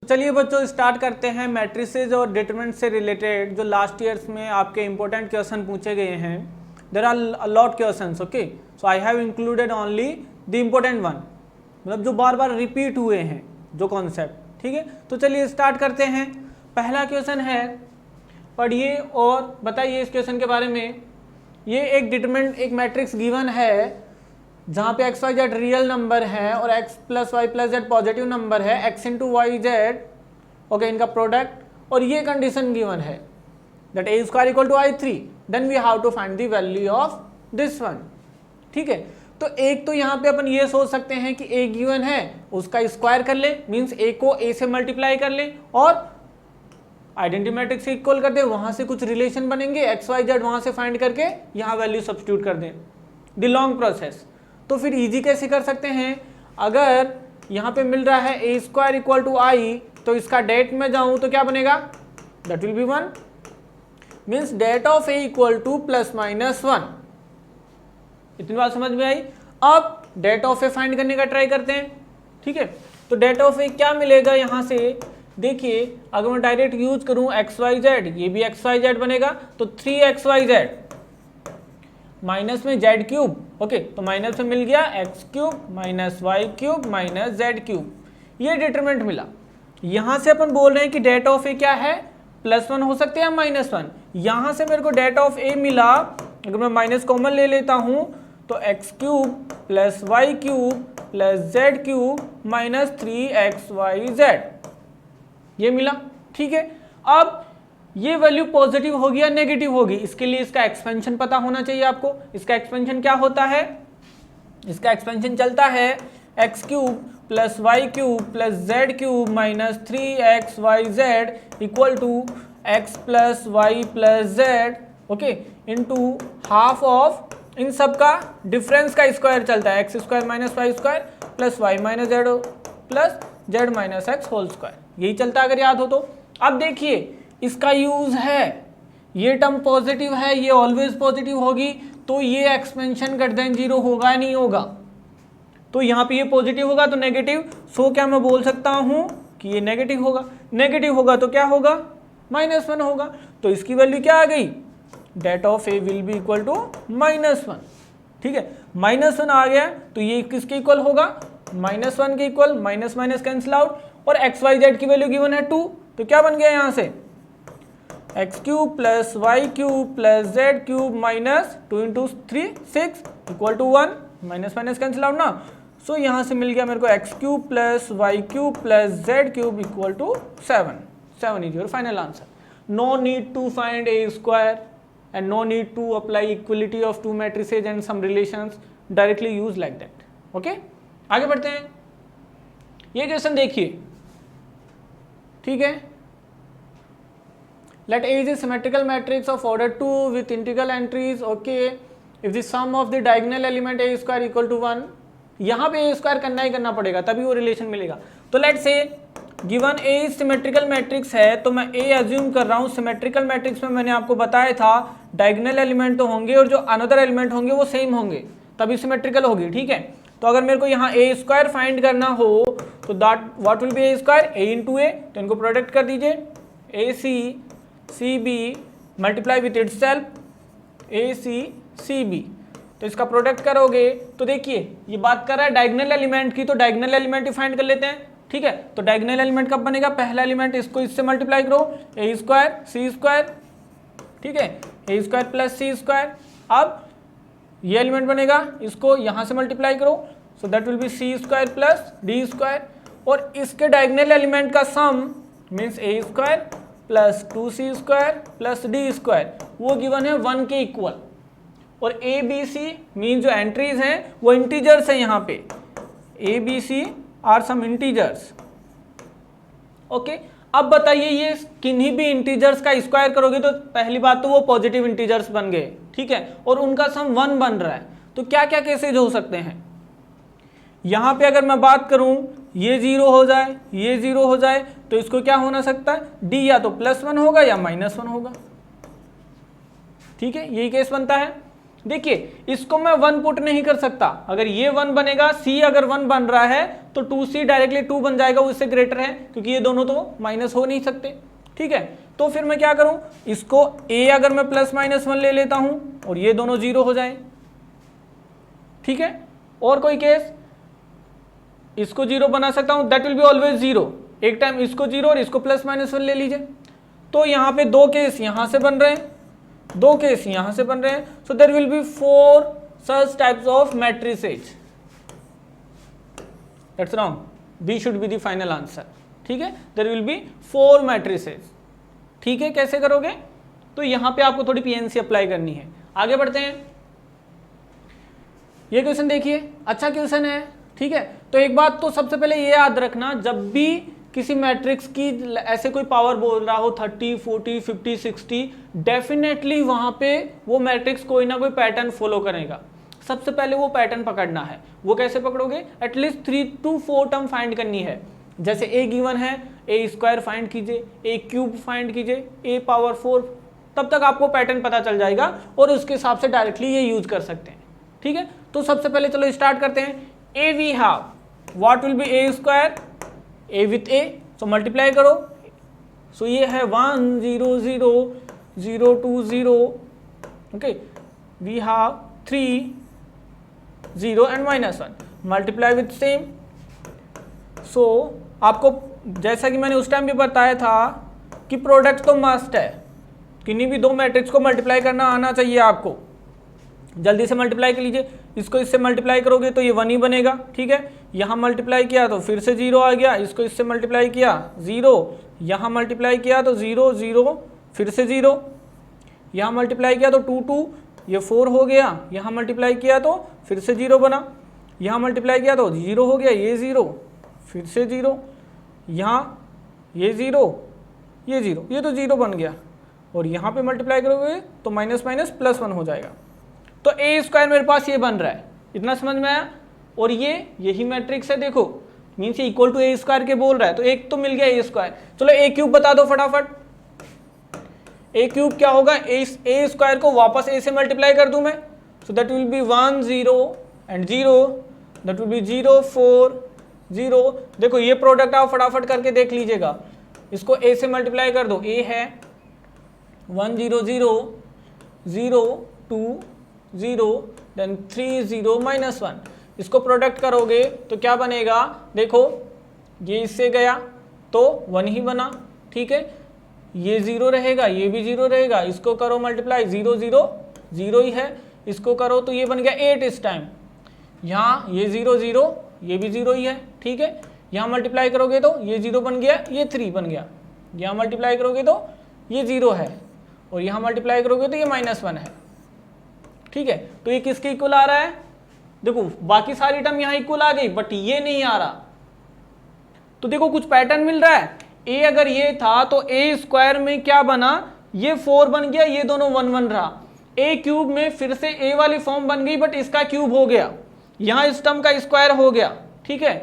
चलिए बच्चों स्टार्ट करते हैं मैट्रिसेज और डिटरमिनेंट से रिलेटेड जो लास्ट ईयर्स में आपके इंपॉर्टेंट क्वेश्चन पूछे गए हैं। There are a lot questions, okay, so I have included only the important one, मतलब जो बार बार रिपीट हुए हैं जो कॉन्सेप्ट। ठीक है, तो चलिए स्टार्ट करते हैं। पहला क्वेश्चन है, पढ़िए और बताइए इस क्वेश्चन के बारे में। ये एक डिटरमिनेंट, एक मैट्रिक्स गिवन है जहाँ पे X Y Z real number है और X plus Y plus Z positive number है, X into Y Z, okay, इनका प्रोडक्ट, और ये कंडीशन गिवन है that A square equal to I three, then we have to find the value of this one. ठीक है, तो एक तो यहाँ पे अपन ये सोच सकते हैं कि ए गिवन है उसका स्क्वायर कर ले, मीन्स ए को ए से मल्टीप्लाई कर ले और आइडेंटिटी मैट्रिक्स से इक्वल कर दे, वहां से कुछ रिलेशन बनेंगे, एक्स वाई जेड वहां से फाइंड करके यहाँ वैल्यू सब्स्टिट्यूट कर दें, द लॉन्ग प्रोसेस। तो फिर इजी कैसे कर सकते हैं, अगर यहाँ पे मिल रहा है A square equal to I, तो इसका डेट में जाऊं तो क्या बनेगा, that will be one, means det of A equal to plus minus one. इतनी बात समझ में आई। अब डेट ऑफ ए फाइंड करने का ट्राई करते हैं। ठीक है, तो डेट ऑफ ए क्या मिलेगा यहाँ से, देखिए अगर मैं डायरेक्ट यूज करूं एक्स वाई जेड, ये भी एक्स वाई जेड बनेगा, तो 3xyz माइनस में जेड क्यूब, ओके, तो माइनस में मिल गया x cube minus y cube minus z cube, ये डिटरमिनेंट मिला। यहां से अपन बोल रहे हैं कि डेट ऑफ ए क्या है, प्लस वन हो सकते हैं या माइनस वन। यहां से मेरे को डेट ऑफ ए मिला, अगर मैं माइनस कॉमन ले लेता हूं तो x cube plus Y cube plus Z cube minus 3xyz, ये मिला। ठीक है, अब ये वैल्यू पॉजिटिव होगी या नेगेटिव होगी, इसके लिए इसका एक्सपेंशन पता होना चाहिए आपको। इसका एक्सपेंशन क्या होता है, इसका एक्सपेंशन चलता है X cube plus Y cube plus Z cube minus 3xyz equal to X plus Y plus Z, okay, into half of इन सब का डिफरेंस का स्क्वायर चलता है, x square minus Y square plus Y minus Z plus Z minus X whole square, यही चलता है अगर याद हो तो। अब देखिए इसका यूज है, ये टर्म पॉजिटिव है, ये ऑलवेज पॉजिटिव होगी, तो ये एक्सपेंशन ग्रेटर देन जीरो होगा नहीं होगा, तो यहाँ पे ये पॉजिटिव होगा तो नेगेटिव, सो क्या मैं बोल सकता हूँ कि ये नेगेटिव होगा। नेगेटिव होगा तो क्या होगा, माइनस वन होगा, तो इसकी वैल्यू क्या आ गई, det of A will be equal to minus one. ठीक है, माइनस वन आ गया तो ये किसके इक्वल होगा, माइनस वन के equal, minus minus cancel out, और एक्स वाई जेड की वैल्यू गिवन है 2, तो क्या बन गया यहाँ से x cube plus Y cube plus Z cube minus 2 into 3 6 equal to 1, minus minus cancel out ना, सो यहाँ से मिल गया मेरे को x cube plus Y cube plus Z cube equal to 7 is your final answer. No need to find A square and no need to apply equality of two matrices and some relations, directly use like that. Okay, आगे बढ़ते हैं। ये question देखिए, ठीक है, let A is a symmetrical matrix of order 2 with integral entries, okay, if the sum of the diagonal element A square equal to 1, यहाँ पे A square करना ही करना पड़ेगा तभी वो रिलेशन मिलेगा। तो let's say given A symmetrical matrix है, तो मैं A अज्यूम कर रहा हूँ। सिमेट्रिकल मैट्रिक्स में मैंने आपको बताया था डायगोनल एलिमेंट तो होंगे और जो अनदर एलिमेंट होंगे वो सेम होंगे, तभी सिमेट्रिकल होगी। ठीक है, तो अगर मेरे को यहाँ A स्क्वायर फाइंड करना हो तो that what will be A square, A into A, तो इनको प्रोडक्ट कर दीजिए, A C C B multiply with itself A C C B, तो इसका प्रोडक्ट करोगे तो देखिए ये बात कर रहा है डायगोनल एलिमेंट की, तो डायगोनल एलिमेंट ही फाइंड कर लेते हैं। ठीक है, तो डायगोनल एलिमेंट कब बनेगा, पहला एलिमेंट इसको इससे मल्टीप्लाई करो, ए स्क्वायर सी स्क्वायर, ठीक है, A square plus C square. अब ये एलिमेंट बनेगा, इसको यहाँ से मल्टीप्लाई करो, so that will be C square plus D square, और इसके डायगोनल एलिमेंट का sum means A square plus 2c square plus D square, वो गिवन है 1 के इक्वल, और ए बी सी मीन जो एंट्रीज हैं वो इंटीजर्स हैं, यहाँ पे A B C are some integers. Okay, अब बताइए ये किन्हीं भी इंटीजर्स का स्क्वायर करोगे तो पहली बात तो वो पॉजिटिव इंटीजर्स बन गए, ठीक है, और उनका सम 1 बन रहा है, तो क्या क्या केसेज हो सकते हैं। यहाँ पे अगर मैं बात करूं ये 0 हो जाए, ये 0 हो जाए, तो इसको क्या होना सकता है, डी या तो +1 होगा या -1 होगा। ठीक है, यही केस बनता है। देखिए इसको मैं 1 पुट नहीं कर सकता, अगर ये 1 बनेगा, C अगर 1 बन रहा है तो 2C डायरेक्टली 2 बन जाएगा, उससे ग्रेटर है, क्योंकि ये दोनों तो माइनस हो नहीं सकते। ठीक है, तो फिर मैं क्या करूं, इसको A अगर मैं +-1 ले लेता हूं और ये दोनों 0 हो जाएं। ठीक है, और कोई केस, इसको 0 बना सकता हूं, दैट विल बी ऑलवेज 0। एक टाइम इसको 0 और इसको +-1 ले लीजिए, तो यहाँ पे 2 केस यहां से बन रहे हैं, 2 केस यहां से बन रहे हैं, so there will be 4 such types of matrices। That's wrong, B should be the final answer। ठीक है, there will be 4 matrices। ठीक है, कैसे करोगे, तो यहां पे आपको थोड़ी PNC अप्लाई करनी है। आगे बढ़ते हैं, ये क्वेश्चन देखिए, अच्छा क्वेश्चन है। ठीक है, तो एक बात तो सबसे पहले ये याद रखना, जब भी किसी मैट्रिक्स की ऐसे कोई पावर बोल रहा हो 30, 40, 50, 60, डेफिनेटली वहां पे वो मैट्रिक्स कोई ना कोई पैटर्न फॉलो करेगा। सबसे पहले वो पैटर्न पकड़ना है। वो कैसे पकड़ोगे, एटलीस्ट 3 to 4 टर्म फाइंड करनी है। जैसे A गिवन है, A² फाइंड कीजिए, A³ फाइंड कीजिए, A⁴, तब तक आपको पैटर्न पता चल जाएगा और उसके हिसाब से डायरेक्टली ये यूज कर सकते हैं। ठीक है, तो सबसे पहले चलो स्टार्ट करते हैं। A we have, what will be A², A with A, so multiply करो, सो ये है 1 0 0 0 2 0, okay, we have 3 0 and -1, multiply with same. So आपको जैसा कि मैंने उस टाइम भी बताया था कि प्रोडक्ट तो मस्ट है, किन्हीं भी 2 मैट्रिक्स को मल्टीप्लाई करना आना चाहिए आपको। जल्दी से मल्टीप्लाई कर लीजिए, इसको इससे मल्टीप्लाई करोगे तो ये 1 ही बनेगा। ठीक है, यहाँ मल्टीप्लाई किया तो फिर से 0 आ गया, इसको इससे मल्टीप्लाई किया 0, यहाँ मल्टीप्लाई किया तो 0 0 फिर से 0, यहाँ मल्टीप्लाई किया तो 2 2, ये 4 हो गया, यहाँ मल्टीप्लाई किया तो फिर से 0 बना, यहाँ मल्टीप्लाई किया तो 0 हो गया, ये 0 फिर से 0, यहाँ ये 0 ये 0, ये तो 0 बन गया, और यहाँ पे मल्टीप्लाई करोगे तो माइनस माइनस +1 हो जाएगा। तो A² मेरे पास ये बन रहा है, इतना समझ में आया। और ये यही मैट्रिक्स है, देखो मीन्स ये इक्वल टू A² के बोल रहा है, तो एक तो मिल गया A²। चलो A³ बता दो फटाफट, A³ क्या होगा, A² को वापस A से मल्टीप्लाई कर दूं मैं, सो that will be 1 0 and 0, that will B 0 4 0। देखो ये प्रोडक्ट आप फटाफट करके देख लीजिएगा, इसको A से मल्टीप्लाई कर दो, A है 1 0 0 0 2 0 देन 3 0 -1, इसको प्रोडक्ट करोगे तो क्या बनेगा, देखो ये इससे गया तो 1 ही बना। ठीक है, ये 0 रहेगा, ये भी 0 रहेगा, इसको करो मल्टीप्लाई, 0 0 0 ही है, इसको करो तो ये बन गया 8 इस टाइम, यहाँ ये 0 0 ये भी 0 ही है। ठीक है, यहाँ मल्टीप्लाई करोगे तो ये 0 बन गया, ये 3 बन गया, यहाँ मल्टीप्लाई करोगे तो ये 0 है, और यहाँ मल्टीप्लाई करोगे तो ये -1 है। ठीक है, तो ये किसके इक्वल आ रहा है, देखो बाकी सारी टर्म यहाँ इक्वल आ गई, बट ये नहीं आ रहा, तो देखो कुछ पैटर्न मिल रहा है। A अगर ये था तो A² में क्या बना, ये 4 बन गया, ये दोनों 1 1 रहा। A³ में फिर से A वाली फॉर्म बन गई, बट इसका क्यूब हो गया, यहाँ इस टर्म का स्क्वायर हो गया। ठीक है,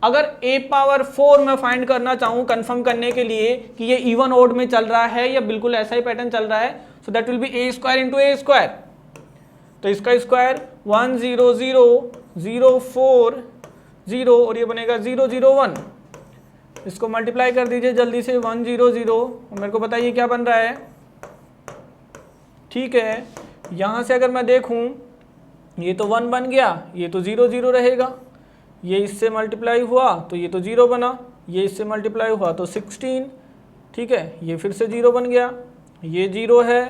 अगर A⁴ मैं फाइंड करना चाहूँ कंफर्म करने के लिए कि ये इवन ओड में चल रहा है या बिल्कुल ऐसा ही पैटर्न चल रहा है, सो that will be A² into A², तो इसका स्क्वायर 1 0 0 0 4 0 और ये बनेगा 0 0 1, इसको मल्टीप्लाई कर दीजिए जल्दी से, 1 0 0, और मेरे को बताइए क्या बन रहा है। ठीक है, यहाँ से अगर मैं देखूँ ये तो 1 बन गया, ये तो 0 0 रहेगा, ये इससे मल्टीप्लाई हुआ तो ये तो 0 बना, ये इससे मल्टीप्लाई हुआ तो 16। ठीक है, ये फिर से 0 बन गया, ये 0 है,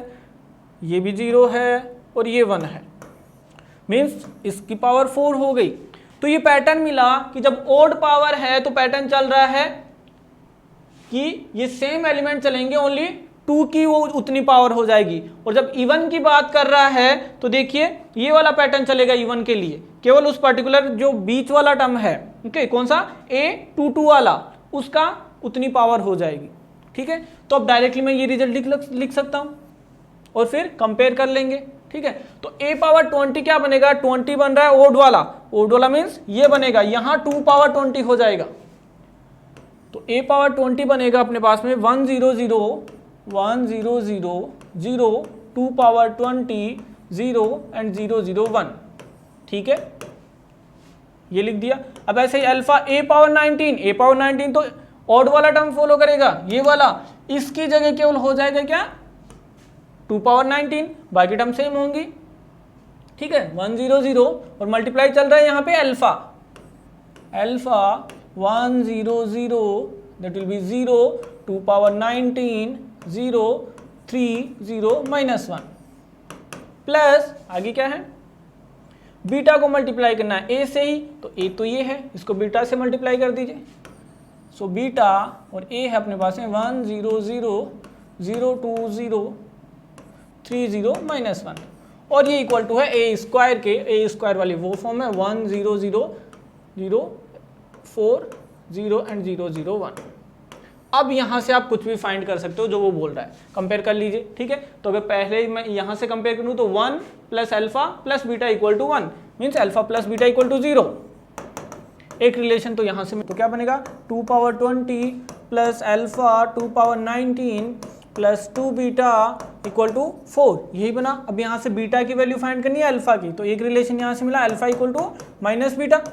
ये भी 0 है, और ये 1 है, मीन्स इसकी पावर 4 हो गई। तो ये पैटर्न मिला कि जब ओड पावर है तो पैटर्न चल रहा है कि ये सेम एलिमेंट चलेंगे, ओनली 2 की वो उतनी पावर हो जाएगी। और जब इवन की बात कर रहा है तो देखिए ये वाला पैटर्न चलेगा इवन के लिए, केवल उस पर्टिकुलर जो बीच वाला टर्म है, ओके, कौन सा A22 वाला, उसका उतनी पावर हो जाएगी। ठीक है, तो अब डायरेक्टली मैं ये रिजल्ट लिख सकता हूं और फिर कंपेयर कर लेंगे। ठीक है, तो A⁻20 क्या बनेगा, 20 बन रहा है ओड वाला मीन्स ये बनेगा, यहाँ 2⁻20 हो जाएगा, तो A⁻20 बनेगा अपने पास में 1 0 0 1 0 0 0 2⁻20 0 एंड 0 0 1, ठीक है, ये लिख दिया। अब ऐसे ही अल्फा a पावर 19 तो ऑड वाला टर्म फॉलो करेगा, ये वाला, इसकी जगह केवल हो जाएगा क्या 2 पावर 19, बाकी टर्म सेम होंगी, ठीक है। 1 0 0 और मल्टीप्लाई चल रहा है यहाँ पे alpha 1 0 0 that will B 0 2 power 19 0 3 0 -1 plus आगे क्या है, बीटा को मल्टीप्लाई करना है ए से ही, तो ए तो ये है, इसको बीटा से मल्टीप्लाई कर दीजिए। सो बीटा और ए है अपने पास में 1 0 0 0 2 0 3 0 -1 और ये इक्वल टू है ए स्क्वायर के, ए स्क्वायर वाली वो फॉर्म है 1 0 0 0 4 0 एंड 0 0 1। अब यहाँ से आप कुछ भी फाइंड कर सकते हो जो वो बोल रहा है, कंपेयर कर लीजिए, ठीक है। तो अगर पहले मैं यहाँ से कंपेयर करूँ तो 1 plus alpha plus beta equal to 1 means alpha plus beta equal to 0, एक रिलेशन तो यहाँ से तो क्या बनेगा 2 power 20 plus alpha 2 power 19 plus 2 beta equal to 4, यही बना। अब यहाँ से बीटा की वैल्यू फाइंड करनी है अल्फा की, तो एक रिलेशन यहाँ से मिला alpha equal to minus beta,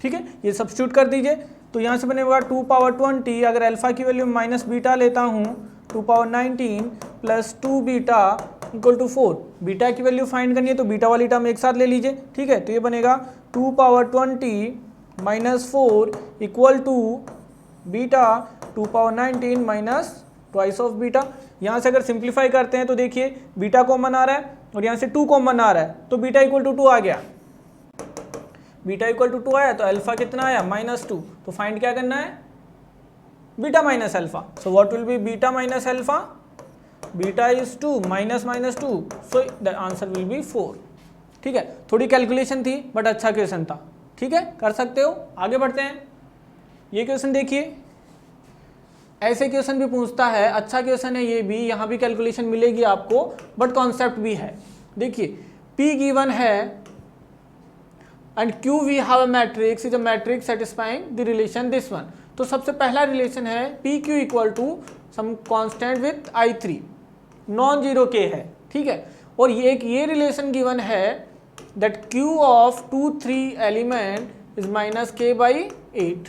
ठीक है, ये सब्स्टिट्यूट कर दीजिए। तो यहाँ से बनेगा 2 पावर 20, अगर अल्फा की वैल्यू माइनस बीटा लेता हूँ 2 power 19 plus 2 beta equal to 4, beta की वैल्यू फाइंड करनी है तो बीटा वाली टर्म एक साथ ले लीजिए, ठीक है। तो ये बनेगा 2 power 20 minus 4 equal to beta 2 power 19 minus twice of beta. यहाँ से अगर सिंप्लीफाई करते हैं तो देखिए बीटा कॉमन आ रहा है और यहाँ से 2 कॉमन आ रहा है, तो बीटा इक्वल टू 2 आ गया, बीटा इक्वल टू 2 आया, तो अल्फा कितना आया -2, तो फाइंड क्या करना है beta minus alpha. So what will B beta minus alpha, beta is 2 minus 2, so the answer will be 4, ठीक है। थोड़ी कैलकुलेशन थी बट अच्छा क्वेश्चन था, ठीक है, कर सकते हो। आगे बढ़ते हैं, ये क्वेश्चन देखिए, ऐसे क्वेश्चन भी पूछता है, अच्छा क्वेश्चन है ये भी, यहाँ भी कैलकुलेशन मिलेगी आपको बट कॉन्सेप्ट भी है। देखिए P गिवन है and Q we have a matrix is a matrix satisfying the relation this one. तो सबसे पहला रिलेशन है PQ equal to some constant with I3 non zero K है, ठीक है। और ये रिलेशन गिवन है that Q of 2 3 element is minus K by 8,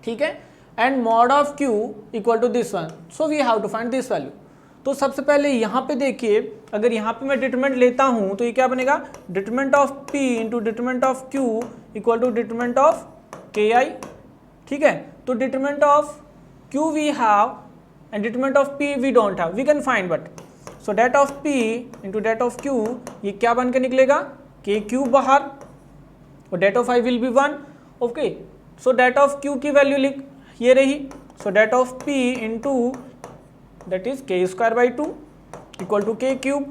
ठीक है, and mod of Q equal to this one, so we have to find this value. तो सबसे पहले यहाँ पे देखिए, अगर यहाँ पे मैं डिटरमिनेंट लेता हूँ तो ये क्या बनेगा determinant of P into determinant of Q equal to determinant of KI, ठीक है। तो determinant of Q we have and determinant of P we don't have, we can find but, so det of P into det of Q ये क्या बन के निकलेगा KQ बाहर और det of I will be 1, okay. So det of Q की वैल्यू लिख ये रही, so det of P into that is k square by 2 equal to k cube,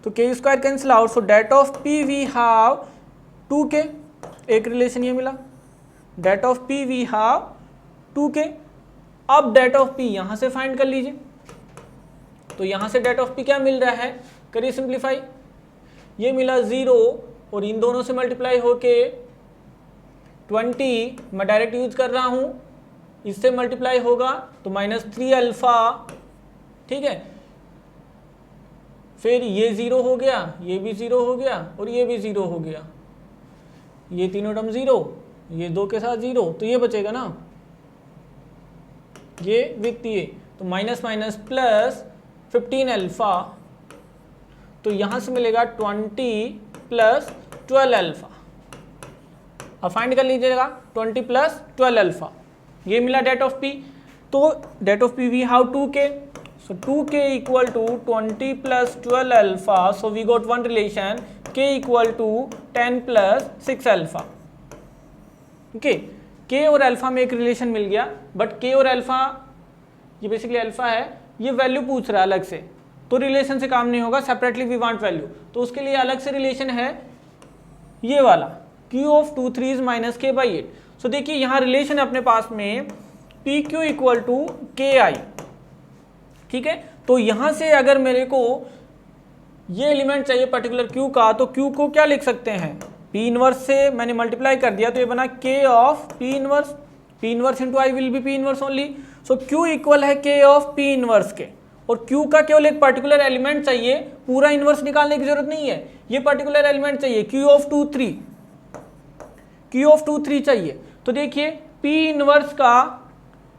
तो k square cancel out, so that of P we have 2k, एक relation ये मिला, that of P we have 2k। अब that of P यहाँ से find कर लीजिए, तो यहाँ से that of P क्या मिल रहा है, करिए सिंप्लीफाई, ये मिला 0 और इन दोनों से मल्टीप्लाई होके 20, मैं डायरेक्ट यूज कर रहा हूँ, इससे मल्टीप्लाई होगा तो -3 अल्फा, ठीक है। फिर ये 0 हो गया, ये भी 0 हो गया और ये भी 0 हो गया, ये तीनों टर्म 0, ये 2 के साथ 0, तो ये बचेगा ना ये विथ ये, तो माइनस माइनस प्लस 15 अल्फा, तो यहाँ से मिलेगा 20 प्लस 12 अल्फा। अब फाइंड कर लीजिएगा 20 प्लस 12 अल्फा, ये मिला डेट ऑफ P। तो det of P we have 2k, so 2k equal to 20 plus 12 alpha, so we got one relation k equal to 10 plus 6 alpha, okay। k और alpha में एक relation मिल गया, but k और alpha ये basically alpha है, ये value पूछ रहा है अलग से, तो रिलेशन से काम नहीं होगा, सेपरेटली वी वांट वैल्यू, तो उसके लिए अलग से रिलेशन है ये वाला q of 2 3 is minus k by 8। सो देखिए यहाँ रिलेशन अपने पास में PQ इक्वल टू KI, ठीक है। तो यहाँ से अगर मेरे को ये एलिमेंट चाहिए पर्टिकुलर Q का, तो Q को क्या लिख सकते हैं, P इनवर्स से मैंने मल्टीप्लाई कर दिया, तो ये बना K of P inverse into I will be P inverse only, so Q equal है K ऑफ P इनवर्स के, और Q का केवल एक पर्टिकुलर एलिमेंट चाहिए, पूरा इनवर्स निकालने की जरूरत नहीं है, ये पर्टिकुलर एलिमेंट चाहिए Q ऑफ 2 3, Q ऑफ 2 3 चाहिए। तो देखिए P इनवर्स का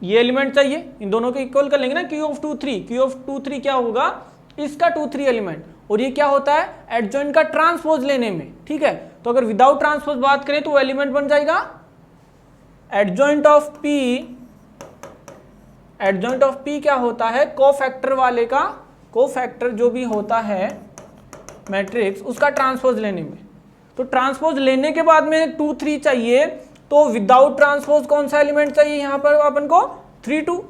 ये एलिमेंट चाहिए, इन दोनों को इक्वल कर लेंगे ना, Q ऑफ 2 3, Q ऑफ 2 3 क्या होगा, इसका 2 3 एलिमेंट, और ये क्या होता है एडजॉइंट का ट्रांसपोज लेने में, ठीक है। तो अगर विदाउट ट्रांसपोज बात करें तो वो एलिमेंट बन जाएगा adjoint of P, adjoint of P क्या होता है, कोफैक्टर वाले का, कोफैक्टर जो भी होता है मैट्रिक्स उसका ट्रांसपोज लेने में। तो ट्रांसपोज लेने के बाद में 2 3 चाहिए, तो विदाउट ट्रांसपोज कौन सा एलिमेंट चाहिए यहां पर अपन को 3 2,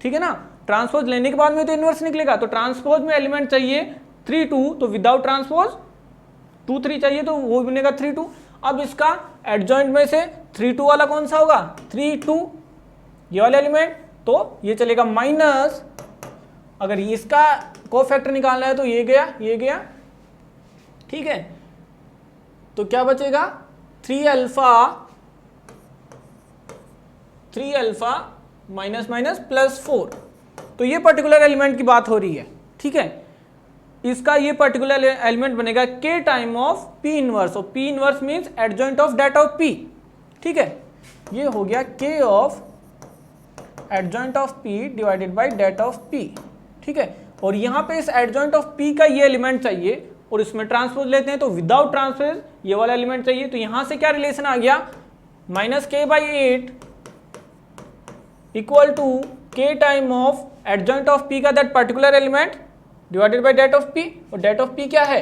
ठीक है ना। ट्रांसपोज लेने के बाद में तो इनवर्स निकलेगा, तो ट्रांसपोज में एलिमेंट चाहिए 3 2, तो विदाउट ट्रांसपोज 2 3 चाहिए, तो वो बनेगा 3 2। अब इसका एडजॉइंट में से 3 2 वाला कौन सा होगा 3 2, ये वाला एलिमेंट, तो ये चलेगा माइनस, अगर इसका कोफैक्टर निकालना है तो ये गया, ठीक है। तो क्या बचेगा 3 अल्फा माइनस माइनस प्लस 4, तो ये पर्टिकुलर एलिमेंट की बात हो रही है, ठीक है। इसका ये पर्टिकुलर एलिमेंट बनेगा k time of P inverse, और P inverse means adjoint of det of P, ठीक है। ये हो गया k of adjoint of P divided by det of P, ठीक है। और यहाँ पे इस एडजॉइंट ऑफ P का ये एलिमेंट चाहिए, और इसमें ट्रांसपोज लेते हैं तो विदाउट ट्रांसपोज ये वाला एलिमेंट चाहिए, तो यहाँ से क्या रिलेशन आ गया -k/8 equal to k time of adjoint of P का that particular element divided by det of P, और डेट ऑफ P क्या है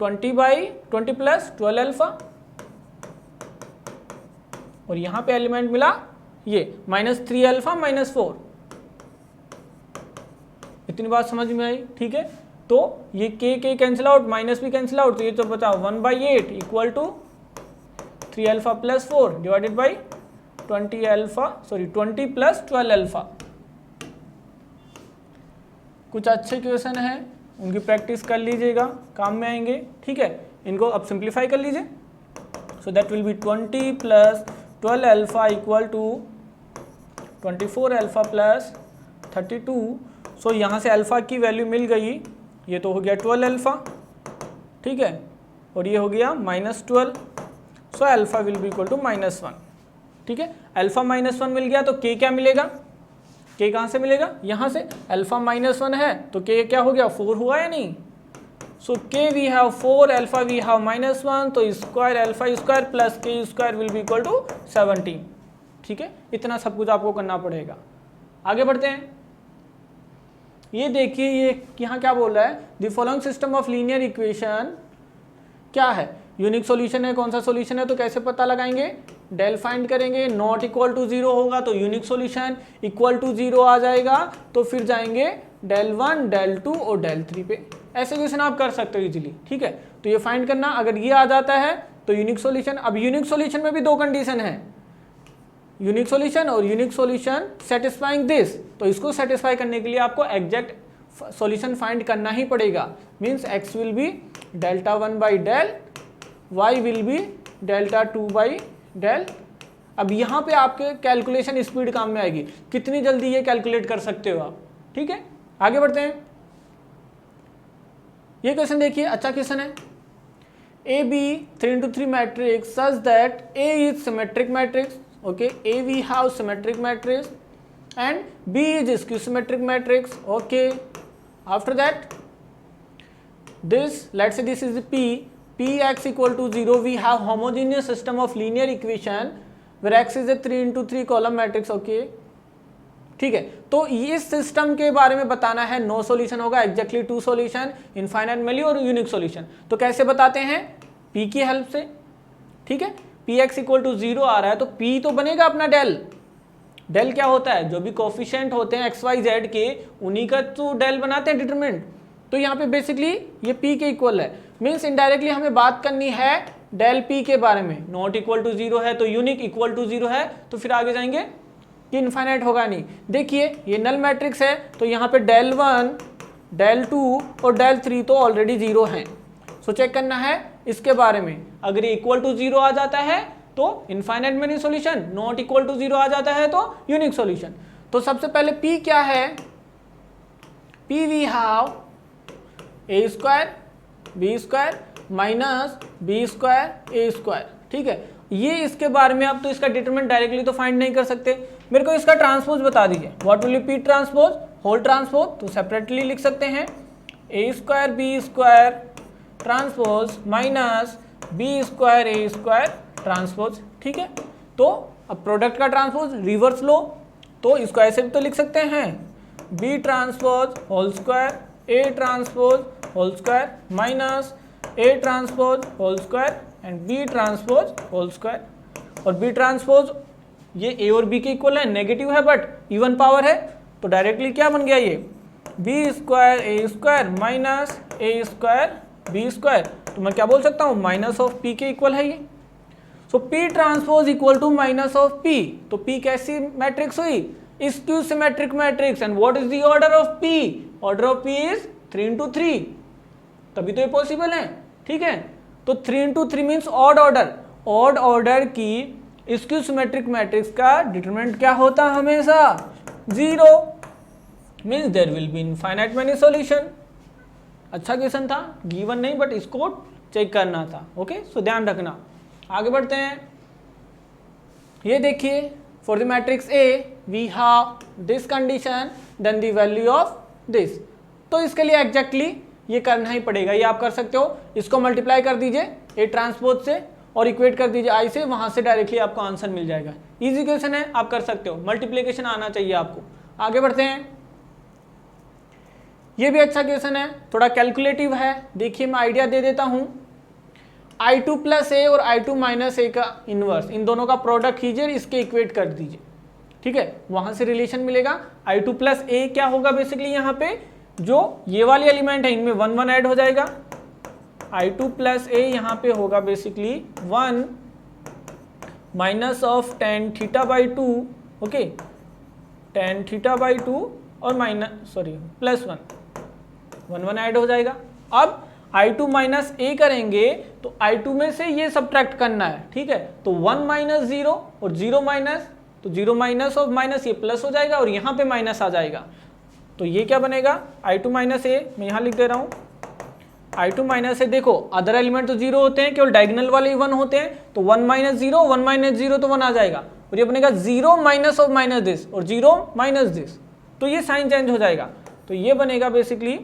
20/20 प्लस 12 अल्फा, और यहां पे एलिमेंट मिला ये -3 अल्फा -4, इतनी बात समझ में आई, ठीक है। तो ये k कैंसिल आउट, माइनस भी कैंसिल आउट, तो ये तो बचा 1/8 equal to 3 alpha plus 4 divided by 20 plus 12 alpha. कुछ अच्छे क्वेश्चन हैं, उनकी प्रैक्टिस कर लीजिएगा, काम में आएंगे, ठीक है। इनको अब सिंप्लीफाई कर लीजिए, so that will be 20 plus 12 alpha equal to 24 alpha plus 32। So यहाँ से अल्फा की वैल्यू मिल गई, ये तो हो गया 12 अल्फा, ठीक है, और ये हो गया -12, so alpha will be equal to -1, ठीक है। अल्फा -1 मिल गया तो k क्या मिलेगा, k कहाँ से मिलेगा, यहाँ से, अल्फा -1 है तो k क्या हो गया 4 हुआ या नहीं, so k we have 4, alpha we have -1, तो square alpha square plus k square will be equal to 17, ठीक है। इतना सब कुछ आपको करना पड़ेगा। आगे बढ़ते हैं, ये देखिए ये यहाँ क्या बोल रहा है, the following system of linear equation क्या है, यूनिक सॉल्यूशन है, कौन सा सॉल्यूशन है, तो कैसे पता लगाएंगे, डेल फाइंड करेंगे, नॉट इक्वल टू 0 होगा तो यूनिक सॉल्यूशन, इक्वल टू 0 आ जाएगा तो फिर जाएंगे डेल 1 डेल 2 और डेल 3 पे। ऐसे क्वेश्चन आप कर सकते हो इजीली, ठीक है। तो ये फाइंड करना, अगर ये आ जाता है तो यूनिक सॉल्यूशन। अब यूनिक सॉल्यूशन में भी दो कंडीशन है, यूनिक सॉल्यूशन और यूनिक सॉल्यूशन सेटिस्फाइंग दिस, तो इसको सेटिस्फाई करने के लिए आपको एग्जैक्ट सॉल्यूशन फाइंड करना ही पड़ेगा। Means x will be delta 1 by del, y will be delta 2 by del. अब यहाँ पे आपके कैलकुलेशन स्पीड काम में आएगी, कितनी जल्दी ये कैलकुलेट कर सकते हो आप, ठीक है। आगे बढ़ते हैं, ये क्वेश्चन देखिए, अच्छा क्वेश्चन है। A B 3x3 matrix such that A is symmetric matrix, okay, A we have symmetric matrix and B is skew symmetric matrix, okay. After that this, let's say this is the Px equal to 0, we have homogeneous system of linear equation where x is a 3x3 column matrix, okay, ठीक है। तो इस system के बारे में बताना है, no solution होगा, एग्जैक्टली 2 सॉल्यूशन, इनफाइनाइट वैल्यू और यूनिक सॉल्यूशन। तो कैसे बताते हैं, P की हेल्प से, ठीक है। Px इक्वल टू 0 आ रहा है तो P तो बनेगा अपना डेल। डेल क्या होता है, जो भी कोफिशिएंट होते हैं एक्स वाई जेड के, उन्हीं का तो डेल बनाते हैं डिटरमिनेंट। तो यहाँ पे बेसिकली ये P के इक्वल है, मीन्स इनडायरेक्टली हमें बात करनी है डेल P के बारे में। नॉट इक्वल टू 0 है तो यूनिक, इक्वल टू 0 है तो फिर आगे जाएंगे कि इनफाइनाइट होगा नहीं। देखिए ये नल मैट्रिक्स है तो यहाँ पे डेल 1 डेल 2 और डेल 3 तो ऑलरेडी 0 हैं। सो चेक करना है इसके बारे में, अगर ये इक्वल टू 0 आ जाता है तो इनफाइनाइट में नहीं सॉल्यूशन, नॉट इक्वल टू 0 आ जाता है तो यूनिक सॉल्यूशन। तो सबसे पहले P क्या है, P we have A square B square minus B square A square, ठीक है। ये इसके बारे में आप तो इसका डिटरमिनेंट डायरेक्टली तो फाइंड नहीं कर सकते, मेरे को इसका ट्रांसपोज बता दीजिए, what will be P transpose, whole transpose, तो सेपरेटली लिख सकते हैं A square B square transpose minus B square A square transpose, ठीक है। तो अब प्रोडक्ट का ट्रांसपोज रिवर्स लो, तो इसको ऐसे भी तो लिख सकते हैं B transpose whole square A transpose whole square minus A transpose whole square and B transpose whole square. और बी ट्रांसपोज ये ए और बी के इक्वल है, नेगेटिव है बट इवन पावर है, तो डायरेक्टली क्या बन गया ये B square A square minus A square B square, तो मैं क्या बोल सकता हूँ माइनस ऑफ पी के इक्वल है ये। So P transpose equal to minus of P, तो पी कैसी मैट्रिक्स हुई, skew symmetric matrix. And what is the order of P, order of P is 3 into 3, तभी तो ये पॉसिबल है, ठीक है। तो 3 into 3 means odd order, odd order की स्क्यू सिमेट्रिक मैट्रिक्स का डिटरमिनेंट क्या होता है हमेशा 0, means there will be infinite many solution. अच्छा क्वेश्चन था, गिवन नहीं बट इसको चेक करना था, ओके। सो ध्यान रखना, आगे बढ़ते हैं। ये देखिए for the matrix A we have this condition then the value of this, तो इसके लिए एग्जैक्टली ये करना ही पड़ेगा, ये आप कर सकते हो, इसको मल्टीप्लाई कर दीजिए ए ट्रांसपोज से और इक्वेट कर दीजिए आई से, वहां से डायरेक्टली आपको आंसर मिल जाएगा। इजी क्वेश्चन है, आप कर सकते हो, मल्टीप्लिकेशन आना चाहिए आपको। आगे बढ़ते हैं, ये भी अच्छा क्वेश्चन है, थोड़ा कैलकुलेटिव है, देखिए मैं आइडिया दे देता हूं। I2 प्लस ए और I2 माइनस ए का इनवर्स, इन दोनों का प्रोडक्ट कीजिए, इसके इक्वेट कर दीजिए, ठीक है, वहां से रिलेशन मिलेगा। I2 प्लस ए क्या होगा बेसिकली, यहाँ पे जो ये वाली एलिमेंट है इनमें 1 1 ऐड हो जाएगा, I2 प्लस ए यहाँ पे होगा basically 1 minus of tan theta by 2, okay, tan theta by 2 और माइनस सॉरी प्लस 1 1 ऐड हो जाएगा। अब I2 माइनस ए करेंगे तो I2 में से ये सब्ट्रैक्ट करना है, ठीक है, तो 1 माइनस 0 और 0 माइनस, तो 0 माइनस और माइनस ये प्लस हो जाएगा और यहाँ पे माइनस आ जाएगा, तो ये क्या बनेगा I2 माइनस ए, मैं यहाँ लिख दे रहा हूँ I2 माइनस ए। देखो अदर एलिमेंट तो 0 होते हैं, केवल डायगोनल वाले 1 होते हैं, तो 1 माइनस 0 1 माइनस 0 तो 1 आ जाएगा, और ये बनेगा 0 माइनस ऑफ माइनस दिस और 0 माइनस दिस, तो ये साइन चेंज हो जाएगा, तो ये बनेगा बेसिकली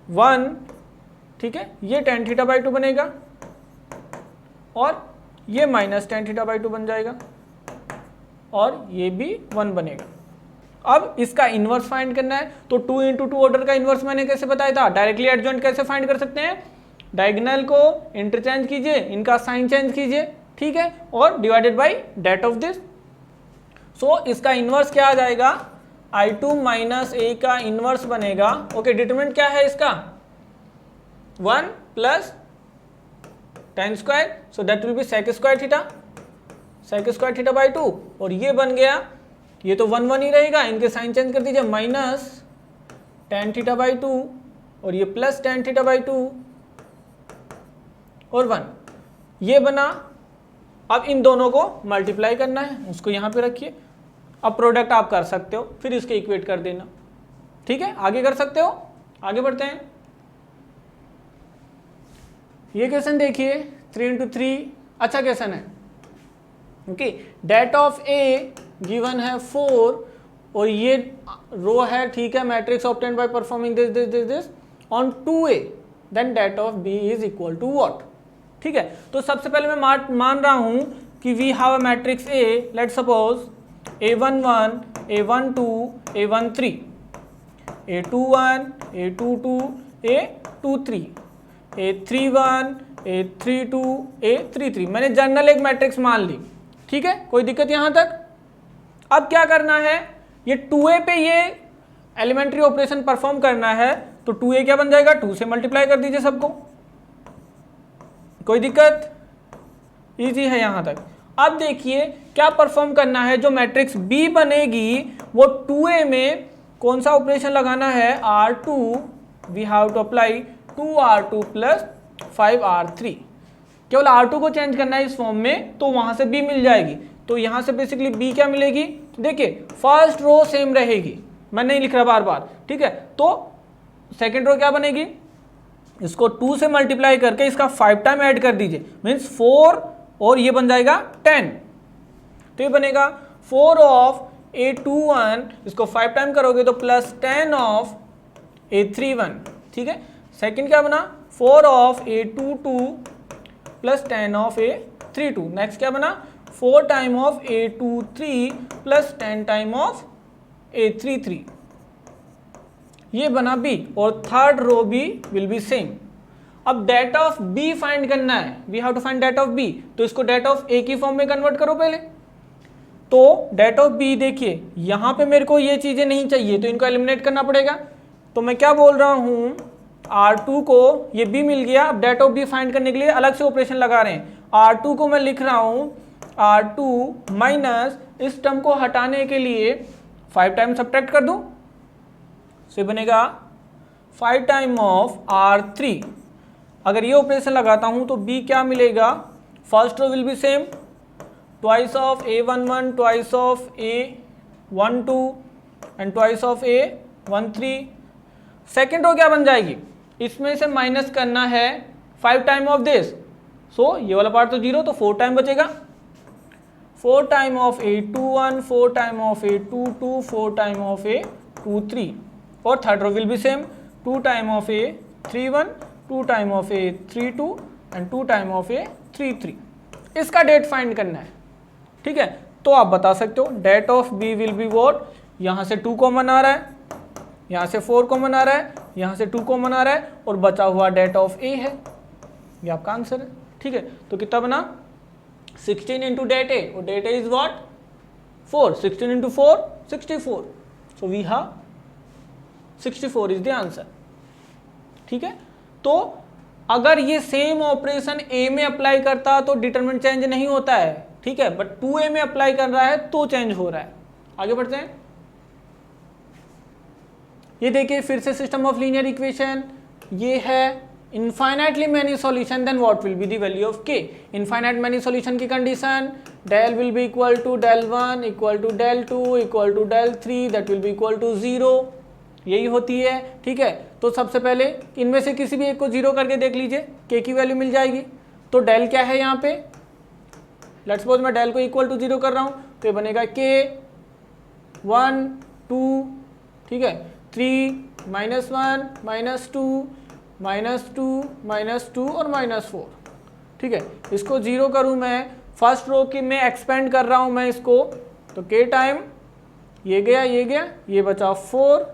1, ठीक है, ये tan थीटा बाई 2 बनेगा और ये माइनस tan थीटा बाई 2 बन जाएगा और ये भी 1 बनेगा। अब इसका इन्वर्स फाइंड करना है, तो 2 into 2 ऑर्डर का इन्वर्स मैंने कैसे बताया था, डायरेक्टली एडजॉइंट कैसे फाइंड कर सकते हैं, डायगोनल को इंटरचेंज कीजिए, इनका साइन चेंज कीजिए, ठीक है, और divided by det of this. So इसका इन्वर्स क्या आ जाएगा, I2 माइनस ए का इन्वर्स बनेगा, ओके, डिटरमिनेंट क्या है इसका 1 plus tan square, so that will B sec square theta by 2, और ये बन गया, ये तो 1 1 ही रहेगा, इनके साइन चेंज कर दीजिए, माइनस tan थीटा बाई 2 और ये प्लस tan थीटा बाई 2 और 1, ये बना। अब इन दोनों को मल्टीप्लाई करना है, उसको यहाँ पे रखिए, अब प्रोडक्ट आप कर सकते हो, फिर इसके इक्वेट कर देना, ठीक है, आगे कर सकते हो। आगे बढ़ते हैं, ये क्वेश्चन देखिए 3 into 3, अच्छा क्वेश्चन है, okay. Det of A given है 4 और ये रो है, ठीक है, matrix obtained by performing this this this this on 2a, then det of B is equal to what, ठीक है। तो सबसे पहले मैं मान रहा हूं कि we have a matrix A, let's suppose a11 a12 a13 a21 a22 a23 a31 a32 a33, मैंने जनरल एक मैट्रिक्स मान ली, ठीक है, कोई दिक्कत यहां तक। अब क्या करना है, ये 2a पे ये एलिमेंट्री ऑपरेशन परफॉर्म करना है, तो 2a क्या बन जाएगा, 2 से मल्टीप्लाई कर दीजिए सबको, कोई दिक्कत, इजी है यहां तक। अब देखिए क्या परफॉर्म करना है, जो मैट्रिक्स B बनेगी वो 2a में कौन सा ऑपरेशन लगाना है, R2, we have to apply 2R2 प्लस 5R3, केवल R2 को चेंज करना है इस फॉर्म में, तो वहां से B मिल जाएगी। तो यहाँ से बेसिकली b क्या मिलेगी, देखिए फर्स्ट रो सेम रहेगी, मैं नहीं लिख रहा बार बार, ठीक है। तो सेकेंड रो क्या बनेगी, इसको 2 से मल्टीप्लाई करके इसका 5 टाइम ऐड कर दीजिए, मीन्स 4 और ये बन जाएगा 10, तो ये बनेगा 4 ऑफ A21, इसको 5 टाइम करोगे तो प्लस 10 ऑफ A31, ठीक है। सेकंड क्या बना 4 of A22 plus 10 of A32, next क्या बना 4 टाइम ऑफ A23 प्लस 10 टाइम ऑफ A33, ये बना B, और थर्ड रो भी विल बी सेम। अब डेट ऑफ B फाइंड करना है, we have to find det of B, तो इसको डेट ऑफ A की फॉर्म में कन्वर्ट करो पहले। तो डेट ऑफ B देखिए यहां पे मेरे को ये चीजें नहीं चाहिए, तो इनको एलिमिनेट करना पड़ेगा। तो मैं क्या बोल रहा हूं, R2 को ये B मिल गया, अब डेट ऑफ B फाइंड करने के लिए अलग से ऑपरेशन लगा रहे हैं। R2 को मैं लिख रहा हूं R2 माइनस इस टर्म को हटाने के लिए 5 टाइम सब्ट्रैक्ट कर दूं, सो बनेगा 5 टाइम ऑफ R3। अगर ये ऑपरेशन लगाता हूं तो B क्या मिलेगा, first row will be same, twice of A11 twice of A12 and twice of A13। Second row क्या बन जाएगी, इसमें से माइनस करना है 5 टाइम ऑफ दिस, सो ये वाला पार्ट तो 0, तो 4 टाइम बचेगा, 4 time of A21 4 time of A22 4 time of A23, और third row will be same, 2 time of A31 2 time of A32 and 2 time of A33। इसका डेट फाइंड करना है, ठीक है। तो आप बता सकते हो det of B will be what, यहाँ से 2 कॉमन आ रहा है, यहाँ से 4 कॉमन आ रहा है, यहाँ से 2 कॉमन आ रहा है, और बचा हुआ डेट ऑफ A है, ये आपका आंसर है, ठीक है। तो कितना बना 16 इंटू डेट A, और det A is what 4, 16 into 4 64, so we have 64 is the answer, ठीक है। तो अगर ये सेम ऑपरेशन A में अप्लाई करता तो डिटरमिनेंट चेंज नहीं होता है, ठीक है, बट 2A में अप्लाई कर रहा है तो चेंज हो रहा है। आगे बढ़ते हैं, ये देखिए फिर से सिस्टम ऑफ लीनियर इक्वेशन, ये है infinitely many solution, then what will be the value of K। Infinite many solution की कंडीशन, del will be equal to del 1 equal to del 2 equal to del 3 that will be equal to 0, यही होती है, ठीक है। तो सबसे पहले इनमें से किसी भी एक को 0 करके देख लीजिए, K की वैल्यू मिल जाएगी। तो डेल क्या है यहाँ पे, लेट्स सपोज मैं डेल को इक्वल टू 0 कर रहा हूँ, तो ये बनेगा K 1 2, ठीक है, 3 -1 -2 -2 और -4, ठीक है। इसको 0 करूँ मैं, फर्स्ट रो की मैं एक्सपेंड कर रहा हूँ मैं इसको, तो K टाइम ये गया ये बचा 4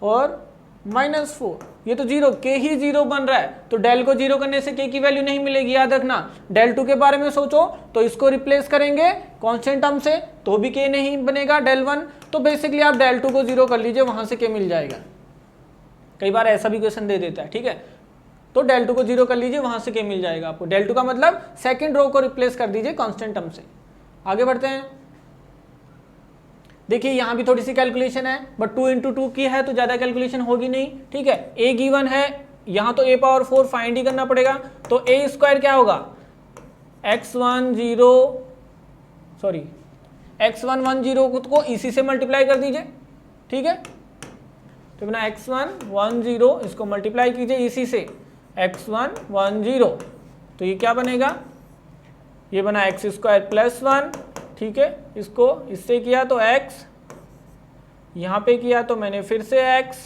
और -4, ये तो 0, K ही 0 बन रहा है, तो डेल को 0 करने से K की वैल्यू नहीं मिलेगी, याद रखना। डेल 2 के बारे में सोचो, तो इसको रिप्लेस करेंगे कांस्टेंट टर्म से तो भी K नहीं बनेगा, डेल 1, तो बेसिकली आप डेल 2 को 0 कर लीजिए, वहां से K मिल जाएगा। कई बार ऐसा भी क्वेश्चन दे देता है, ठीक है। तो डेल 2 को 0 कर लीजिए, वहां से K मिल जाएगा आपको। डेल 2 का मतलब सेकेंड रो को रिप्लेस कर दीजिए कांस्टेंट टर्म से। आगे बढ़ते हैं, देखिए यहाँ भी थोड़ी सी कैलकुलेशन है, बट 2 इंटू 2 की है तो ज़्यादा कैलकुलेशन होगी नहीं, ठीक है। A गिवन है, यहाँ तो A पावर 4 फाइंड ही करना पड़ेगा, तो A स्क्वायर क्या होगा, x110 को इसी से मल्टीप्लाई कर दीजिए, ठीक है। तो बना x110, इसको मल्टीप्लाई कीजिए इसी से x110, तो ये क्या बनेगा, ये बना x स्क्वायर प्लस 1, ठीक है। इसको इससे किया तो x, यहाँ पे किया तो मैंने फिर से x,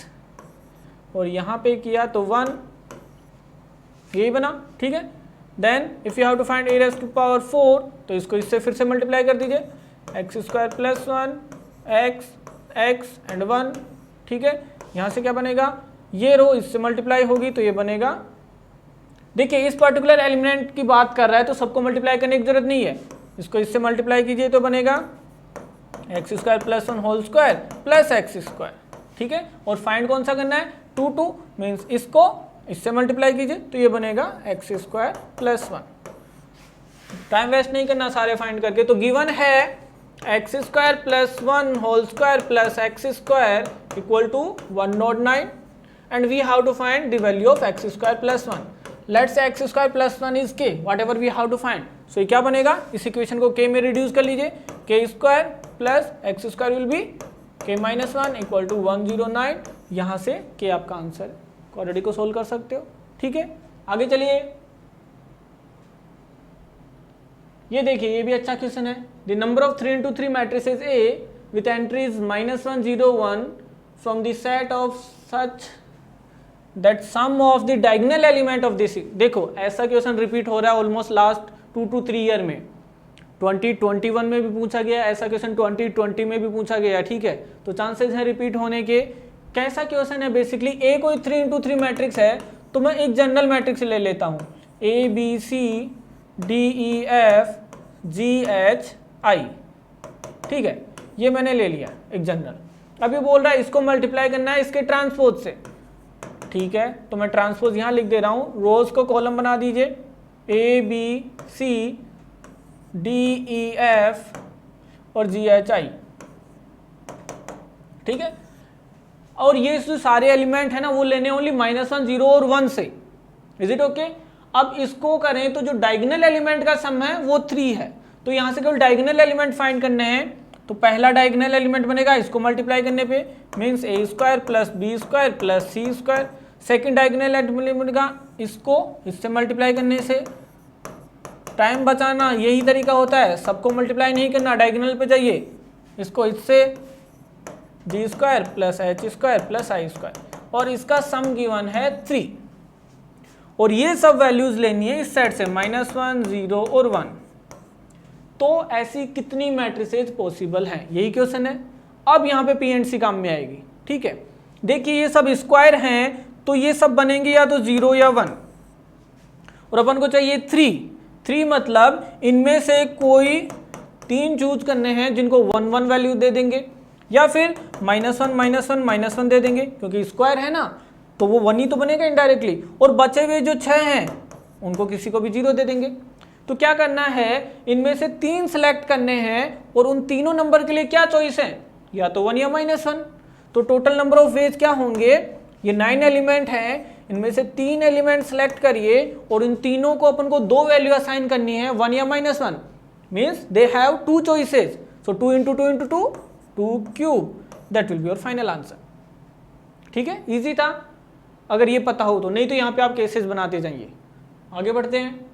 और यहाँ पे किया तो 1, यही बना, ठीक है। Then if you have to find a raised to power 4, तो इसको इससे फिर से मल्टीप्लाई कर दीजिए, x square plus 1 x and 1, ठीक है। यहाँ से क्या बनेगा, ये रो इससे मल्टीप्लाई होगी तो ये बनेगा, देखिए इस पर्टिकुलर एलिमेंट की बात कर रहा है तो सबको मल्टीप्लाई करने की जरूरत नहीं है, इसको इससे मल्टीप्लाई कीजिए तो बनेगा x square plus 1 whole square plus x square, ठीक है। और फाइंड कौन सा करना है, 2 मीन्स इसको इससे मल्टीप्लाई कीजिए तो ये बनेगा x square plus 1। Time waste नहीं करना सारे फाइंड करके, तो गिवन है x square plus 1 whole square plus x square equal to 109, and we have to find the value of x square plus 1. Let's say x square plus 1 is k, whatever we have to find. सो ये क्या बनेगा, इस equation को k में reduce कर लीजिए, k square plus x square will be k minus 1 equal to 109। यहाँ से k आपका आंसर है, क्वाड्रेटिक को सोल्व कर सकते हो। ठीक है, आगे चलिए, ये देखिए ये भी अच्छा क्वेश्चन है। The number of 3 into 3 matrices A with entries -1 0 1 from the set of such that sum of the diagonal element of this। देखो ऐसा क्वेश्चन रिपीट हो रहा है ऑलमोस्ट लास्ट 2 to 3 ईयर में। 2021 में भी पूछा गया ऐसा क्वेश्चन, 2020 में भी पूछा गया। ठीक है, तो चांसेस हैं रिपीट होने के। कैसा क्वेश्चन है, बेसिकली ए कोई 3 into 3 मैट्रिक्स है तो मैं एक जनरल मैट्रिक्स ले लेता हूँ, ABCDEF GHI। ठीक है, ये मैंने ले लिया एक जनरल। अभी बोल रहा है इसको मल्टीप्लाई करना है इसके ट्रांसपोज से। ठीक है, तो मैं ट्रांसपोज यहाँ लिख दे रहा हूँ, रोज को कॉलम बना दीजिए, ABCDEF और GHI। ठीक है, और ये जो सारे एलिमेंट है ना वो लेने ओनली -1 0 और 1 से। Is it okay? अब इसको करें तो जो डायगोनल एलिमेंट का सम है वो 3 है, तो यहाँ से केवल डायगोनल एलिमेंट फाइंड करने हैं। तो पहला डायगोनल एलिमेंट बनेगा इसको मल्टीप्लाई करने पे, means a square plus b square plus C square. Second diagonal element बनेगा इसको इससे मल्टीप्लाई करने से। टाइम बचाना यही तरीका होता है, सबको मल्टीप्लाई नहीं करना, डायगोनल पे जाइए, इसको इससे G square plus H square plus I square, और इसका सम गिवन है 3। और ये सब वैल्यूज लेनी है इस साइड से -1 0 और 1। तो ऐसी कितनी मैट्रिसेज पॉसिबल हैं, यही क्वेश्चन है। अब यहाँ पे PNC काम में आएगी। ठीक है, देखिए ये सब स्क्वायर हैं तो ये सब बनेंगे या तो 0 या 1, और अपन को चाहिए 3 मतलब इनमें से कोई 3 चूज करने हैं जिनको 1 1 वैल्यू दे देंगे, या फिर -1 -1 -1 दे देंगे, क्योंकि स्क्वायर है ना तो वो 1 ही तो बनेगा इनडायरेक्टली। और बचे हुए जो 6 हैं उनको किसी को भी 0 दे देंगे। तो क्या करना है, इनमें से 3 सेलेक्ट करने हैं, और उन तीनों नंबर के लिए क्या चॉइस है, या तो 1 या -1। तो टोटल नंबर ऑफ वेज क्या होंगे, ये 9 एलिमेंट हैं, इनमें से 3 एलिमेंट सेलेक्ट करिए और इन तीनों को अपन को 2 वैल्यू असाइन करनी है, 1 या -1। Means they have 2 choices, so 2 × 2 × 2 2 cube, that will be your final answer. ठीक है, इजी था अगर ये पता हो तो, नहीं तो यहाँ पे आप केसेस बनाते जाइए। आगे बढ़ते हैं,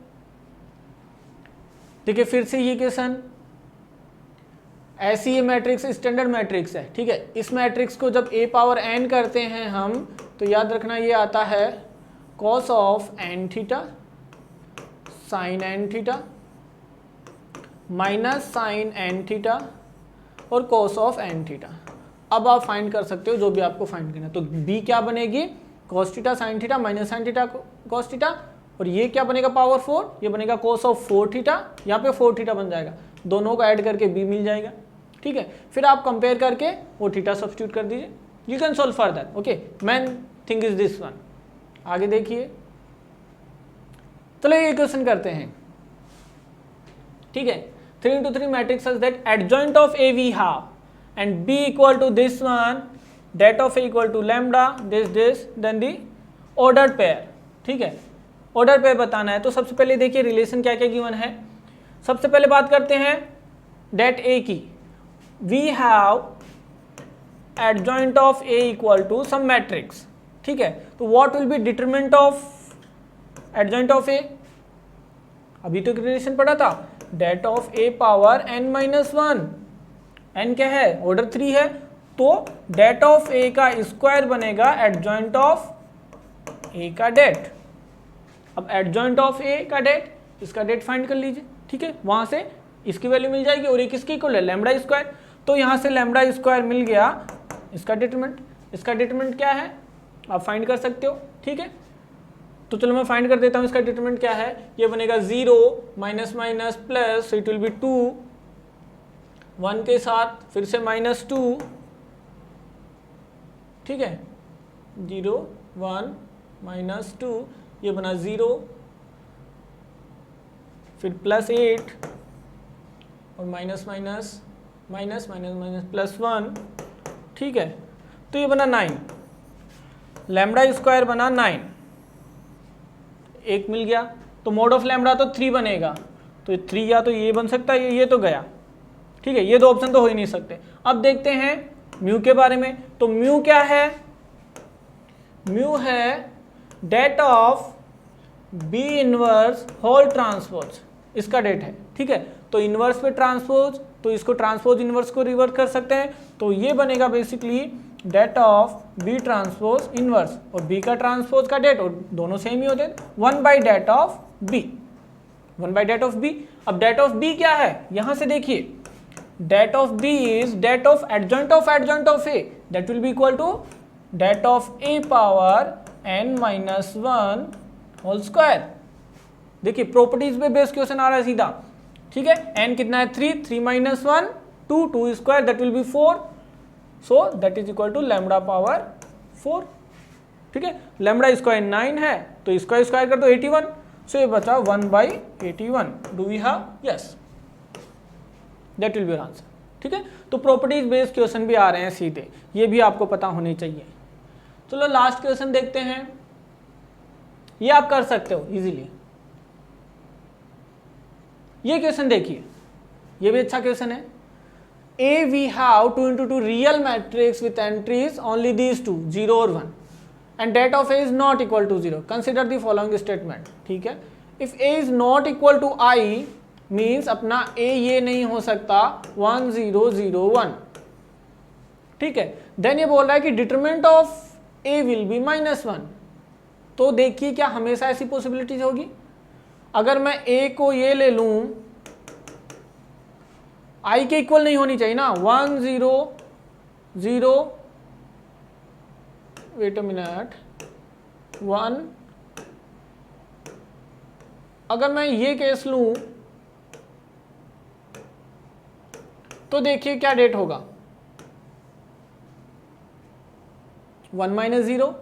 देखिए फिर से ये क्वेश्चन, ऐसी ये मैट्रिक्स स्टैंडर्ड मैट्रिक्स है। ठीक है, इस मैट्रिक्स को जब a पावर n करते हैं हम, तो याद रखना ये आता है cos of n theta sin n theta minus sine n theta और cos ऑफ n थीटा। अब आप फाइंड कर सकते हो जो भी आपको फाइंड करना है। तो b क्या बनेगी, cos theta sin theta minus sine theta cos theta, और ये क्या बनेगा पावर 4, ये बनेगा cos ऑफ 4 थीटा, यहाँ पे 4 थीटा बन जाएगा, दोनों को ऐड करके b मिल जाएगा। ठीक है, फिर आप कंपेयर करके वो थीटा सब्स्टिट्यूट कर दीजिए, you can solve for that. Okay, main thing is this one. आगे देखिए, चलो ये क्वेश्चन करते हैं। ठीक है, 3 × 3 matrix such that adjoint of A we have and B equal to this one, that of A equal to lambda this then the ordered pair. ठीक है, ऑर्डर पेयर बताना है। तो सबसे पहले देखिए रिलेशन क्या क्या गिवन है। सबसे पहले बात करते हैं डेट A की, we have adjoint of A equal to some matrix. ठीक है, तो what will be determinant of adjoint of A, अभी तो रिलेशन पढ़ा था, det of A power n-1, n क्या है, ऑर्डर 3 है, तो डेट ऑफ A का स्क्वायर बनेगा एडजॉइंट ऑफ A का डेट। अब एडजॉइंट ऑफ A का डेट, इसका डेट फाइंड कर लीजिए। ठीक है, वहां से इसकी वैल्यू मिल जाएगी और ये किसकी इक्वल है, लैम्डा स्क्वायर। तो यहाँ से लैम्डा स्क्वायर मिल गया, इसका डिटरमिनेंट, इसका डिटरमिनेंट क्या है आप फाइंड कर सकते हो। ठीक है, तो चलो मैं फाइंड कर देता हूँ इसका डिटरमिनेंट क्या है। ये बनेगा 0 minus minus plus, it will be 2, 1 के साथ फिर से -2। ठीक है, 0 1 -2, ये बना 0, फिर +8 और minus minus minus minus minus +1। ठीक है, तो ये बना 9, लैम्डा स्क्वायर बना 9, एक मिल गया। तो मोड ऑफ लैम्डा तो 3 बनेगा, तो 3 या तो ये बन सकता है, ये तो गया, ठीक है, ये दो ऑप्शन तो हो ही नहीं सकते। अब देखते हैं म्यू के बारे में। तो म्यू क्या है, म्यू है det of B inverse whole transpose, इसका डेट है, ठीक है। तो इनवर्स पे ट्रांसपोज, तो इसको ट्रांसपोज इनवर्स को रिवर्स कर सकते हैं, तो ये बनेगा basically det of B transpose inverse, और बी का ट्रांसपोज का डेट, और दोनों सेम ही होते हैं, 1 by det of B, 1 by det of B. अब डेट ऑफ बी क्या है, यहां से देखिए, det of B is det of adjoint of A, that will be equal to det of A power n-1 whole square. देखिए properties पे based question आ रहा है सीधा, ठीक है। n कितना है 3, 3 - 1 2 square, that will be 4, so that is equal to lambda power 4, ठीक है। लैम्बडा स्क्वायर 9 है, तो इसका स्क्वायर कर दो 81, सो ये बचा 1/81। Do we have, yes, that will be your answer, ठीक है। तो प्रॉपर्टीज बेस्ड क्वेश्चन भी आ रहे हैं सीधे, ये भी आपको पता होने चाहिए। चलो लास्ट क्वेश्चन देखते हैं, ये आप कर सकते हो इजीली। ये क्वेश्चन देखिए, ये भी अच्छा क्वेश्चन है। A we have 2 × 2 real matrix with entries only these 2, 0 और 1, and det of A is not equal to 0, consider the following statement, ठीक है। If A is not equal to I means अपना A ये नहीं हो सकता 1 0 0 1, ठीक है। देन ये बोल रहा है कि determinant of A will be -1, तो देखिए क्या हमेशा ऐसी पॉसिबिलिटीज होगी, अगर मैं ए को ये ले लूं, आई के इक्वल नहीं होनी चाहिए ना, 1 0 0, वेट अ मिनट, 1, अगर मैं ये केस लूं तो देखिए क्या डेट होगा, 1 - 0।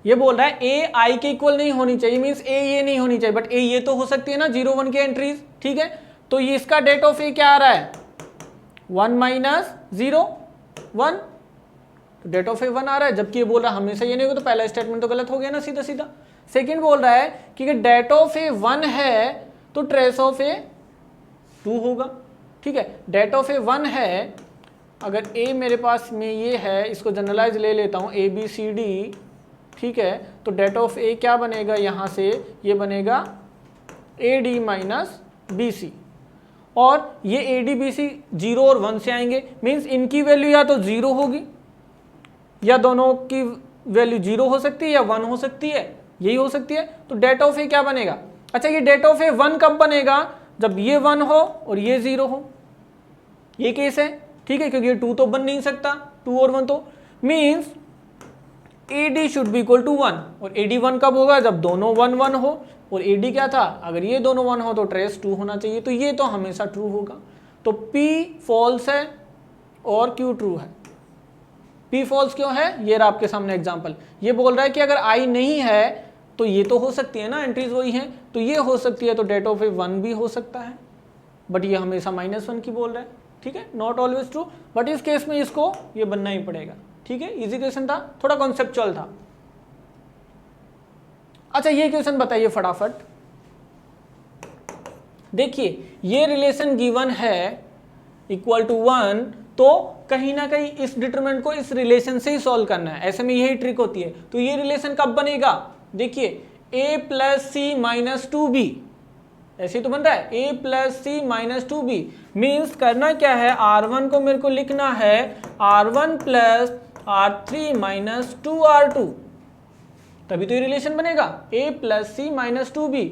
ये बोल रहा है ए आई के इक्वल नहीं होनी चाहिए, मीन्स ए ये नहीं होनी चाहिए, बट ए ये तो हो सकती है ना 0 1 की एंट्रीज, ठीक है। तो ये इसका डेट ऑफ ए क्या आ रहा है, 1 - 0 1, तो डेट ऑफ ए 1 आ रहा है, जबकि ये बोल रहा है हमेशा ये नहीं होगा, तो पहला स्टेटमेंट तो गलत हो गया ना सीधा सीधा। सेकंड बोल रहा है कि डेट ऑफ ए 1 है तो ट्रेस ऑफ ए 2 होगा, ठीक है। डेट ऑफ ए 1 है, अगर ए मेरे पास में ये है, इसको जनरलाइज ले लेता हूँ ABCD, ठीक है, तो डेट ऑफ ए क्या बनेगा, यहाँ से ये बनेगा AD - BC, और ये AD BC 0 और 1 से आएंगे, मीन्स इनकी वैल्यू या तो 0 होगी या दोनों की वैल्यू 0 हो सकती है या 1 हो सकती है, यही हो सकती है। तो डेट ऑफ ए क्या बनेगा, अच्छा ये डेट ऑफ ए 1 कब बनेगा, जब ये 1 हो और ये 0 हो, ये केस है, ठीक है, क्योंकि ये 2 तो बन नहीं सकता, 2 और 1 तो, means AD should be equal to 1, और AD 1 कब होगा, जब दोनों 1 1 हो, और AD क्या था, अगर ये दोनों 1 हो तो ट्रेस 2 होना चाहिए, तो ये तो हमेशा ट्रू होगा। तो P फॉल्स है और Q ट्रू है। P फॉल्स क्यों है, ये रहा आपके सामने एग्जांपल, ये बोल रहा है कि अगर I नहीं है तो ये तो हो सकती है ना, एंट्रीज वही हैं, तो ये हो सकती है, तो डेट ऑफ ए 1 भी हो सकता है, बट ये हमेशा -1 की बोल रहा है, ठीक है, नॉट ऑलवेज ट्रू, बट इस केस में इसको ये बनना ही पड़ेगा, ठीक है। इजी क्वेश्चन था, थोड़ा कॉन्सेप्चुअल था। अच्छा ये क्वेश्चन बताइए फटाफट, देखिए ये रिलेशन गिवन है इक्वल टू 1, तो कहीं ना कहीं इस डिटरमिनेंट को इस रिलेशन से ही सॉल्व करना है, ऐसे में यही ट्रिक होती है। तो ये रिलेशन कब बनेगा, देखिए a + c - 2b, ऐसे तो बन रहा है a + c - 2b, मीन्स करना क्या है, r1 को मेरे को लिखना है r1 + r3 - 2r2, तभी तो ये रिलेशन बनेगा, a + c - 2b,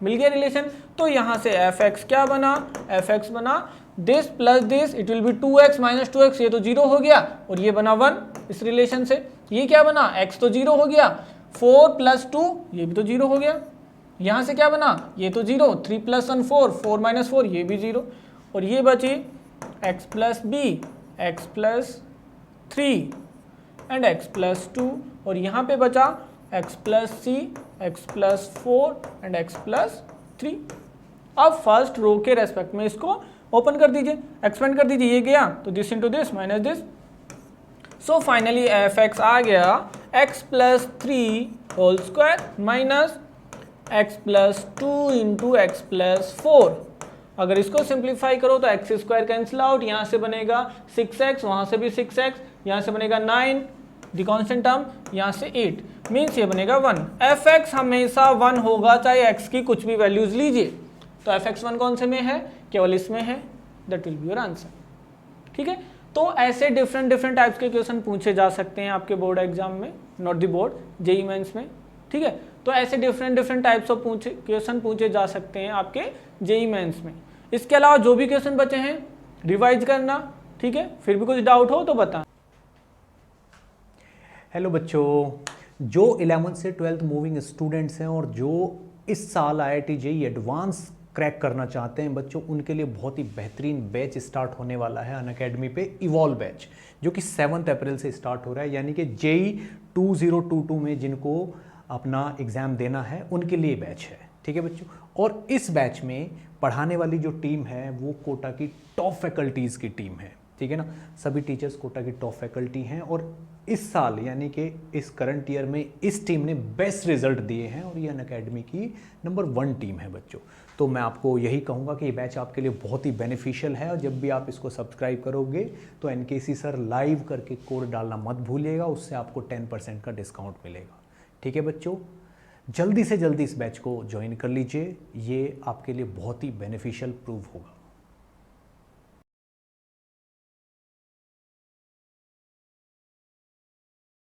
मिल गया रिलेशन। तो यहां से fx क्या बना, fx बना this plus this, it will be 2x - 2x, ये तो 0 हो गया, और ये बना 1 इस रिलेशन से, ये क्या बना, x तो 0 हो गया, 4 + 2 ये भी तो 0 हो गया, यहाँ से क्या बना, ये तो 0, 3 + 1 4, 4 - 4 ये भी 0, और ये बची x + b, x + 3 and x + 2, और यहाँ पे बचा x + c, x + 4 and x + 3। अब फर्स्ट रो के रेस्पेक्ट में इसको ओपन कर दीजिए, एक्सपेंड कर दीजिए, ये गया तो this into this minus this, so finally F X आ गया x + 3 whole square minus x plus 2 into X plus 4। अगर इसको सिंप्लीफाई करो तो एक्स स्क्वायर कैंसिल आउट, यहाँ से बनेगा 6x, वहाँ से भी 6x, यहाँ से बनेगा 9, दी कॉन्स्टेंट टर्म, यहाँ से 8, मीन्स ये बनेगा 1। fx हमेशा 1 होगा चाहे x की कुछ भी वैल्यूज लीजिए। तो fx 1 कौन से में है? केवल इसमें है। That will be your answer. ठीक है, तो ऐसे डिफरेंट टाइप्स के क्वेश्चन पूछे जा सकते हैं आपके बोर्ड एग्जाम में, not the board, JEE Mains में। ठीक है, तो ऐसे डिफरेंट टाइप्स ऑफ क्वेश्चन पूछे जा सकते हैं आपके जेईई मेंस में। इसके अलावा जो भी क्वेश्चन बचे हैं रिवाइज करना। ठीक है, फिर भी कुछ डाउट हो तो बता। हेलो बच्चों, जो 11th से 12th मूविंग स्टूडेंट्स हैं और जो इस साल IIT JEE एडवांस क्रैक करना चाहते हैं बच्चों, उनके लिए बहुत ही बेहतरीन बैच स्टार्ट होने वाला है अनअकैडमी पे, इवॉल्व बैच, जो कि 7 अप्रैल से स्टार्ट हो रहा है। यानी कि JEE 2022 में जिनको अपना एग्ज़ाम देना है उनके लिए बैच है। ठीक है बच्चों, और इस बैच में पढ़ाने वाली जो टीम है वो कोटा की टॉप फैकल्टीज़ की टीम है। ठीक है ना, सभी टीचर्स कोटा की टॉप फैकल्टी हैं और इस साल यानी कि इस करंट ईयर में इस टीम ने बेस्ट रिजल्ट दिए हैं और ये अनअकैडमी की नंबर 1 टीम है बच्चों। तो मैं आपको यही कहूँगा कि ये बैच आपके लिए बहुत ही बेनिफिशियल है और जब भी आप इसको सब्सक्राइब करोगे तो NKC सर लाइव करके कोड डालना मत भूलिएगा, उससे आपको 10% का डिस्काउंट मिलेगा। ठीक है बच्चों, जल्दी से जल्दी इस बैच को ज्वाइन कर लीजिए, ये आपके लिए बहुत ही बेनिफिशियल प्रूव होगा।